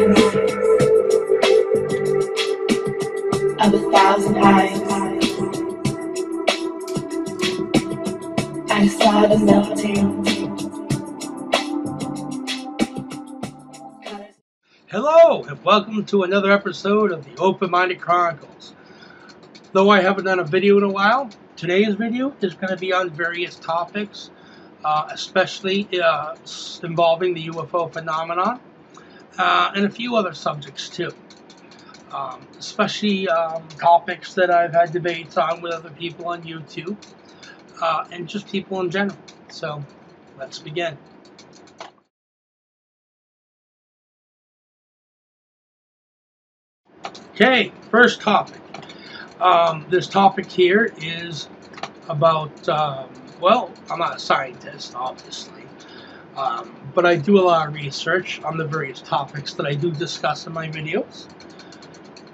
eyes, of 1,000 eyes, I saw the melting. Hello, and welcome to another episode of the Open-Minded Chronicles. Though I haven't done a video in a while, today's video is going to be on various topics, especially involving the UFO phenomenon, and a few other subjects too. Especially topics that I've had debates on with other people on YouTube, and just people in general. So, let's begin. Okay, first topic. This topic here is about, well, I'm not a scientist, obviously, but I do a lot of research on the various topics that I do discuss in my videos,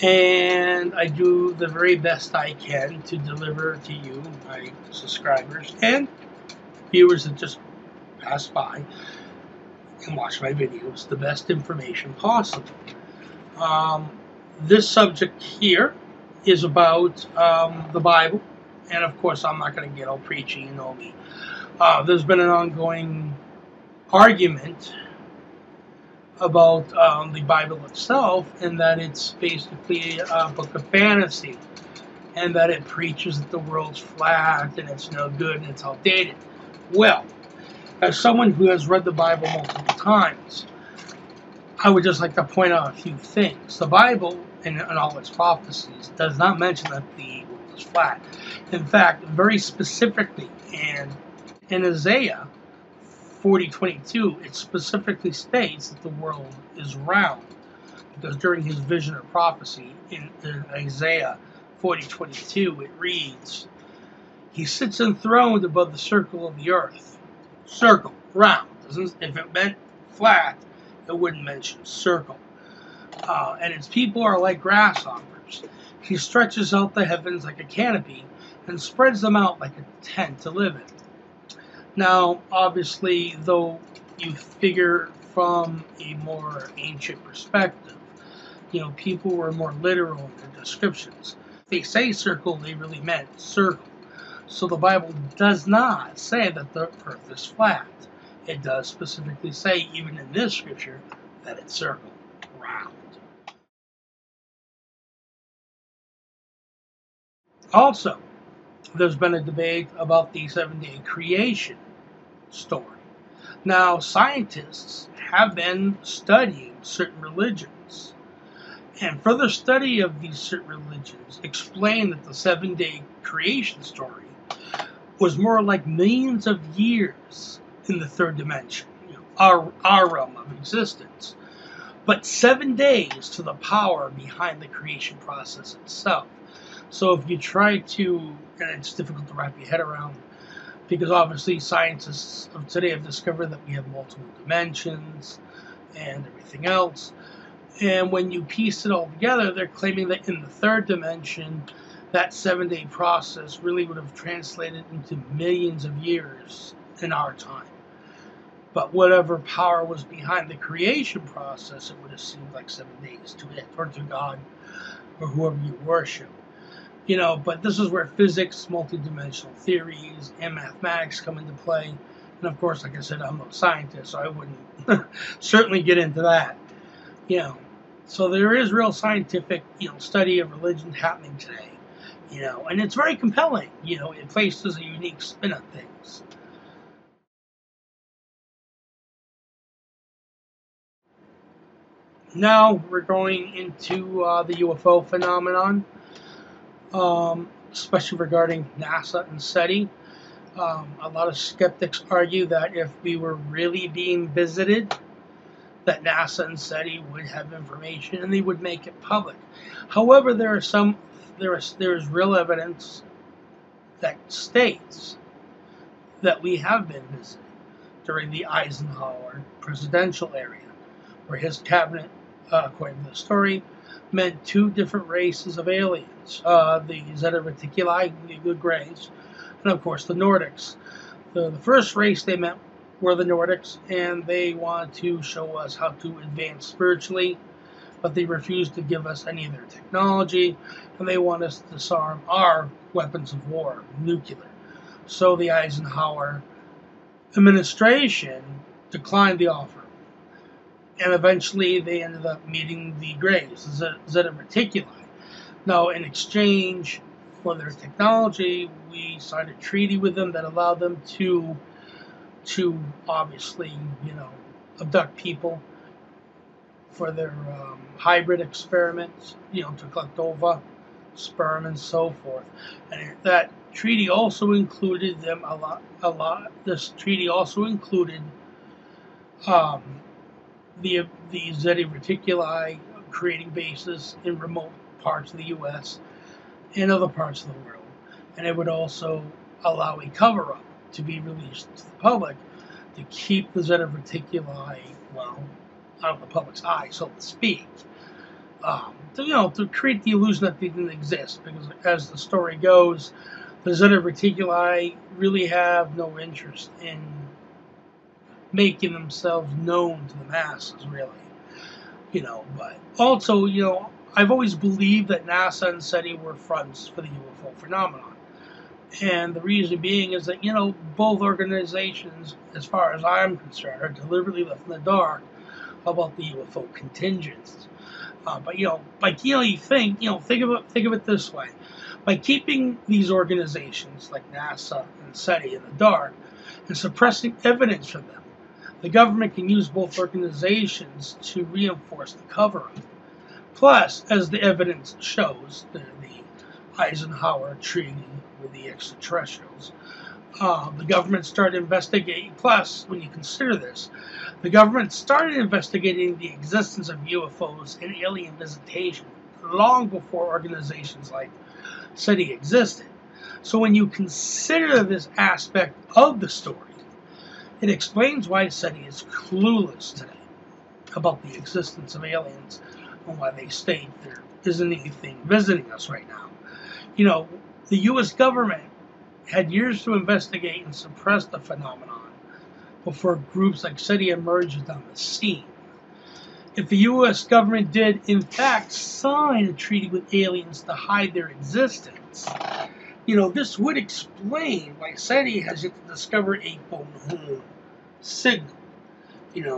and I do the very best I can to deliver to you, my subscribers, and viewers that just pass by and watch my videos, the best information possible. This subject here is about the Bible, and of course I'm not going to get all preachy, you know me. There's been an ongoing argument about the Bible itself, and that it's basically a book of fantasy, and that it preaches that the world's flat and it's no good and it's outdated. Well, as someone who has read the Bible multiple times, I would just like to point out a few things. The Bible, in all its prophecies, does not mention that the world is flat. In fact, very specifically, in Isaiah 40:22, it specifically states that the world is round. Because during his vision or prophecy in Isaiah 40:22, it reads, "He sits enthroned above the circle of the earth." Circle, round. If it meant flat, it wouldn't mention circle. And its people are like grasshoppers. He stretches out the heavens like a canopy and spreads them out like a tent to live in. Now, obviously, though you figure from a more ancient perspective, you know, people were more literal in their descriptions. If they say circle, they really meant circle. So the Bible does not say that the earth is flat. It does specifically say, even in this scripture, that it's circle, round. Also, there's been a debate about the 7-day creation story. Now, scientists have been studying certain religions, and further study of these certain religions explain that the 7-day creation story was more like millions of years in the third dimension, you know, our realm of existence, but 7 days to the power behind the creation process itself. So if you try to, and it's difficult to wrap your head around, because obviously scientists of today have discovered that we have multiple dimensions and everything else, and when you piece it all together, they're claiming that in the third dimension, that 7-day process really would have translated into millions of years in our time. But whatever power was behind the creation process, it would have seemed like 7 days to it, or to God, or whoever you worship. You know, but this is where physics, multidimensional theories, and mathematics come into play. And of course, like I said, I'm no scientist, so I wouldn't certainly get into that. You know, so there is real scientific, you know, study of religion happening today. You know, and it's very compelling. You know, it places a unique spin on things. Now we're going into the UFO phenomenon, especially regarding NASA and SETI. A lot of skeptics argue that if we were really being visited, that NASA and SETI would have information and they would make it public. However, there is real evidence that states that we have been visited during the Eisenhower presidential era, where his cabinet, according to the story, meant 2 different races of aliens, the Zeta Reticuli, the good grays, and of course the Nordics. The first race they meant were the Nordics, and they wanted to show us how to advance spiritually but they refuse to give us any of their technology, and they want us to disarm our weapons of war, nuclear. So the Eisenhower administration declined the offer, and eventually they ended up meeting the Greys, Zeta Reticuli. Now, in exchange for their technology, we signed a treaty with them that allowed them to obviously, abduct people for their hybrid experiments, to collect ova, sperm, and so forth. And that treaty also included them a lot. This treaty also included the Zeta Reticuli creating bases in remote parts of the U.S. and other parts of the world, and it would also allow a cover-up to be released to the public to keep the Zeta Reticuli, out of the public's eye, so to speak. To create the illusion that they didn't exist, because as the story goes, the Zeta Reticuli really have no interest in making themselves known to the masses, really. But also, I've always believed that NASA and SETI were fronts for the UFO phenomenon. And the reason being is that, both organizations, as far as I'm concerned, are deliberately left in the dark about the UFO contingents. But you think of it this way: by keeping these organizations like NASA and SETI in the dark and suppressing evidence from them, the government can use both organizations to reinforce the cover-up. Plus, as the evidence shows, the Eisenhower treaty with the extraterrestrials, the government started investigating. Plus, when you consider this, the government started investigating the existence of UFOs and alien visitation long before organizations like SETI existed. So when you consider this aspect of the story, it explains why SETI is clueless today about the existence of aliens and why they state there isn't anything visiting us right now. The U.S. government had years to investigate and suppress the phenomenon before groups like SETI emerged on the scene. If the U.S. government did, in fact, sign a treaty with aliens to hide their existence, this would explain why SETI has yet to discover a phone signal.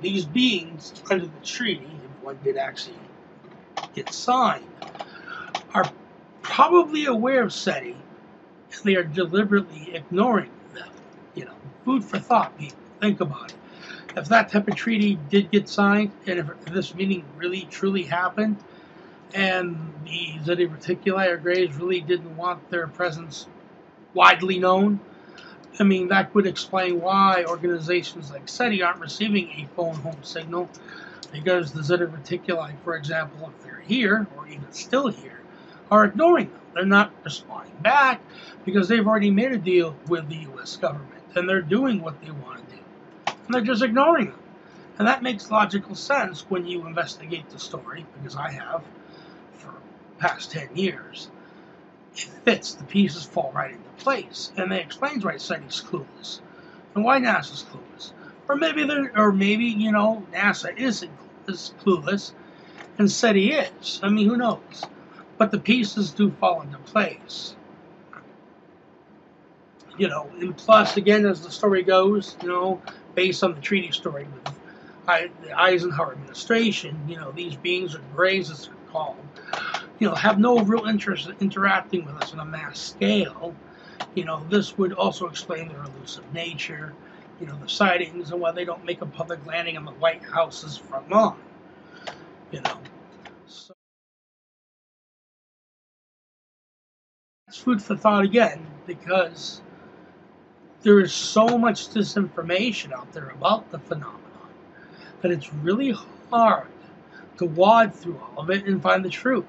These beings under the treaty, if one did actually get signed, are probably aware of SETI, and they are deliberately ignoring them. Food for thought, people. Think about it. If that type of treaty did get signed, and if this meeting really truly happened, and the Zeta Reticuli or Greys really didn't want their presence widely known, that would explain why organizations like SETI aren't receiving a phone home signal, because the Zeta Reticuli, for example, if they're here, or even still here, are ignoring them. They're not responding back because they've already made a deal with the U.S. government, and they're doing what they want to do. And they're just ignoring them. And that makes logical sense when you investigate the story, because I have for the past 10 years. It fits. The pieces fall right into place. And that explains why SETI's clueless and why NASA's clueless. Or maybe NASA is clueless and SETI is. Who knows? But the pieces do fall into place. And plus, again, as the story goes, based on the treaty story with the Eisenhower administration, these beings, or Greys as they're called, have no real interest in interacting with us on a mass scale. This would also explain their elusive nature, the sightings, and why they don't make a public landing on the White House's front lawn. So it's food for thought again, because there is so much disinformation out there about the phenomenon that it's really hard to wade through all of it and find the truth.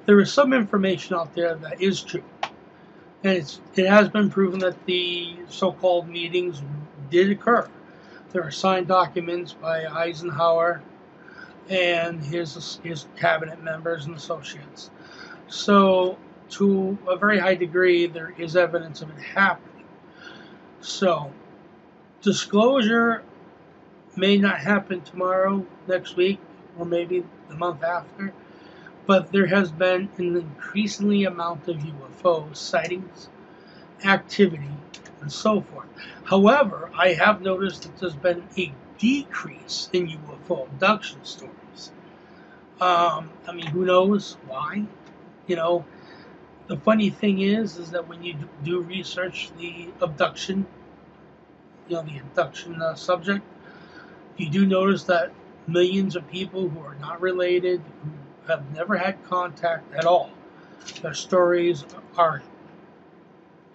There is some information out there that is true, and it has been proven that the so-called meetings did occur. There are signed documents by Eisenhower and his cabinet members and associates. So, to a very high degree, there is evidence of it happening. So, disclosure may not happen tomorrow, next week, or maybe the month after. But there has been an increasingly amount of UFO sightings, activity, and so forth. However, I have noticed that there's been a decrease in UFO abduction stories. I mean, who knows why? You know, the funny thing is that when you do research the abduction, the abduction subject, you do notice that millions of people who are not related, who have never had contact at all, their stories are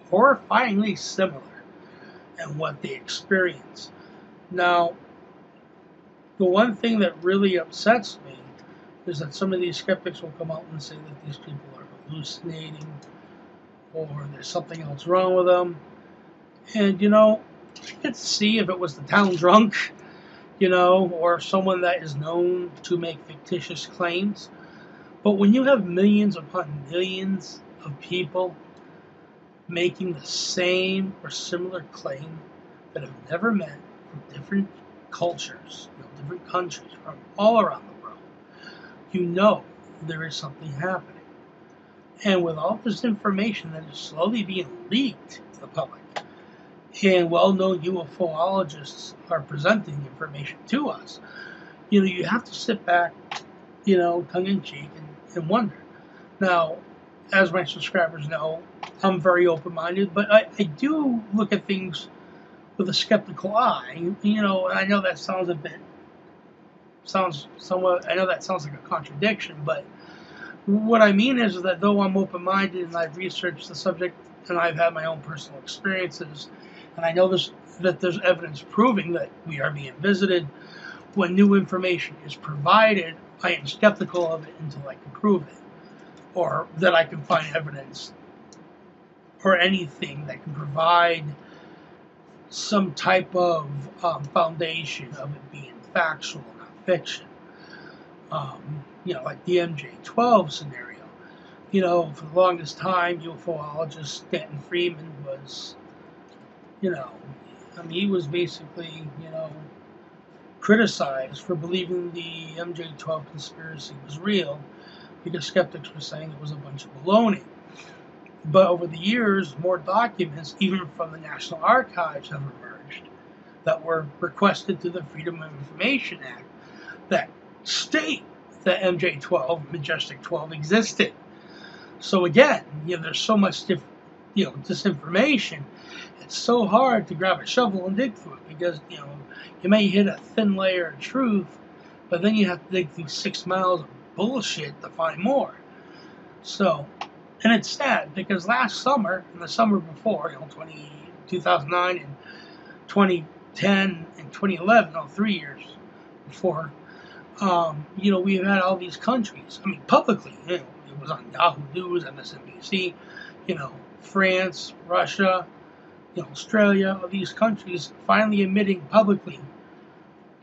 horrifyingly similar in what they experience. Now, the one thing that really upsets me is that some of these skeptics will come out and say that these people are hallucinating or there's something else wrong with them. And, I could see if it was the town drunk, or someone that is known to make fictitious claims. But when you have millions upon millions of people making the same or similar claim that have never met from different cultures, different countries, from all around the world, there is something happening. And with all this information that is slowly being leaked to the public, and well-known UFOologists are presenting information to us, you have to sit back, tongue-in-cheek, and wonder. Now, as my subscribers know, I'm very open-minded, but I do look at things with a skeptical eye. I know that sounds I know that sounds like a contradiction, but what I mean is that though I'm open-minded and I've researched the subject and I've had my own personal experiences, and I know that there's evidence proving that we are being visited, when new information is provided, I am skeptical of it until I can prove it, or that I can find evidence or anything that can provide some type of foundation of it being factual, not fiction. Like the MJ-12 scenario. For the longest time, UFOologist Stanton Friedman was, he was basically, criticized for believing the MJ-12 conspiracy was real because skeptics were saying it was a bunch of baloney. But over the years, more documents, even from the National Archives, have emerged that were requested through the Freedom of Information Act that state that MJ-12, Majestic 12, existed. So again, there's so much disinformation. It's so hard to grab a shovel and dig through it because, you may hit a thin layer of truth, but then you have to dig through 6 miles of bullshit to find more. So, and it's sad because last summer and the summer before, 2009 and 2010 and 2011, 3 years before, we've had all these countries. I mean, publicly, it was on Yahoo News, MSNBC, France, Russia, Australia, all these countries finally admitting publicly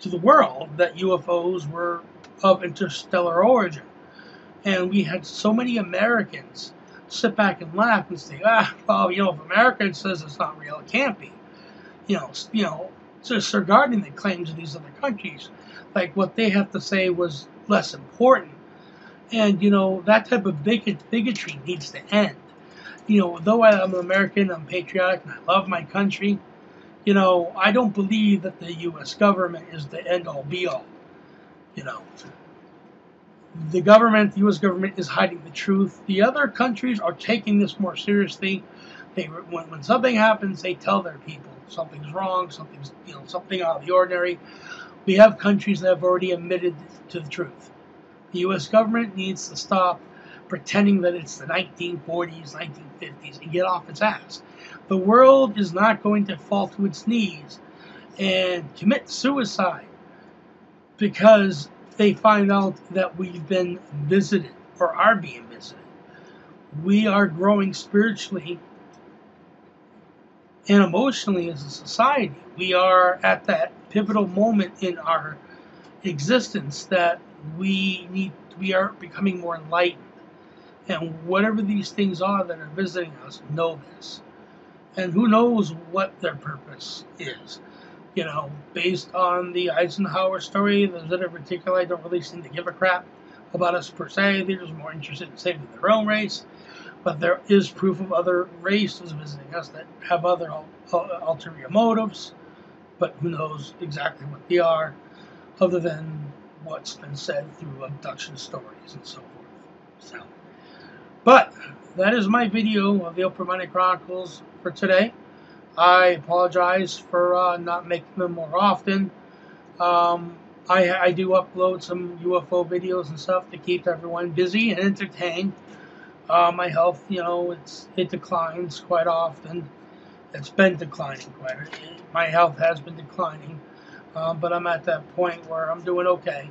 to the world that UFOs were of interstellar origin. And we had so many Americans sit back and laugh and say, if America says it's not real, it can't be. Disregarding the claims of these other countries, like what they have to say was less important. And, that type of bigotry needs to end. Though I'm an American, I'm patriotic, and I love my country, I don't believe that the U.S. government is the end-all, be-all. The U.S. government is hiding the truth. The other countries are taking this more seriously. When something happens, they tell their people something's wrong, something out of the ordinary. We have countries that have already admitted to the truth. The U.S. government needs to stop pretending that it's the 1940s, 1950s, and get off its ass. The world is not going to fall to its knees and commit suicide because they find out that we've been visited or are being visited. We are growing spiritually and emotionally as a society. We are at that pivotal moment in our existence that we are becoming more enlightened. And whatever these things are that are visiting us know this. And who knows what their purpose is. You know, based on the Eisenhower story, those that in particular don't really seem to give a crap about us per se. They're just more interested in saving their own race. But there is proof of other races visiting us that have other ulterior motives. But who knows exactly what they are, other than what's been said through abduction stories and so forth. So, but that is my video of the Oprah Money Chronicles for today. I apologize for not making them more often. I do upload some UFO videos and stuff to keep everyone busy and entertained. My health, you know, it declines quite often. It's been declining quite. My health has been declining, but I'm at that point where I'm doing okay.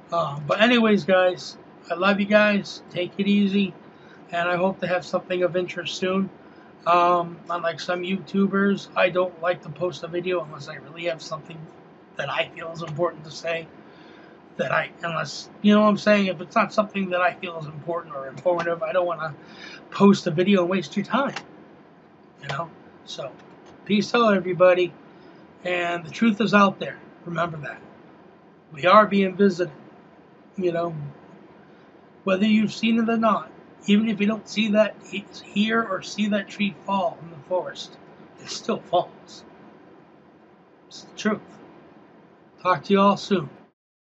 But anyways, guys, I love you guys. Take it easy, and I hope to have something of interest soon. Unlike some YouTubers, I don't like to post a video unless I really have something that I feel is important to say. Unless, you know what I'm saying, if it's not something that I feel is important or informative, I don't want to post a video and waste your time. You know? So, peace out, everybody. And the truth is out there. Remember that. We are being visited. You know? Whether you've seen it or not. Even if you don't see that, hear or see that tree fall in the forest, it still falls. It's the truth. Talk to you all soon.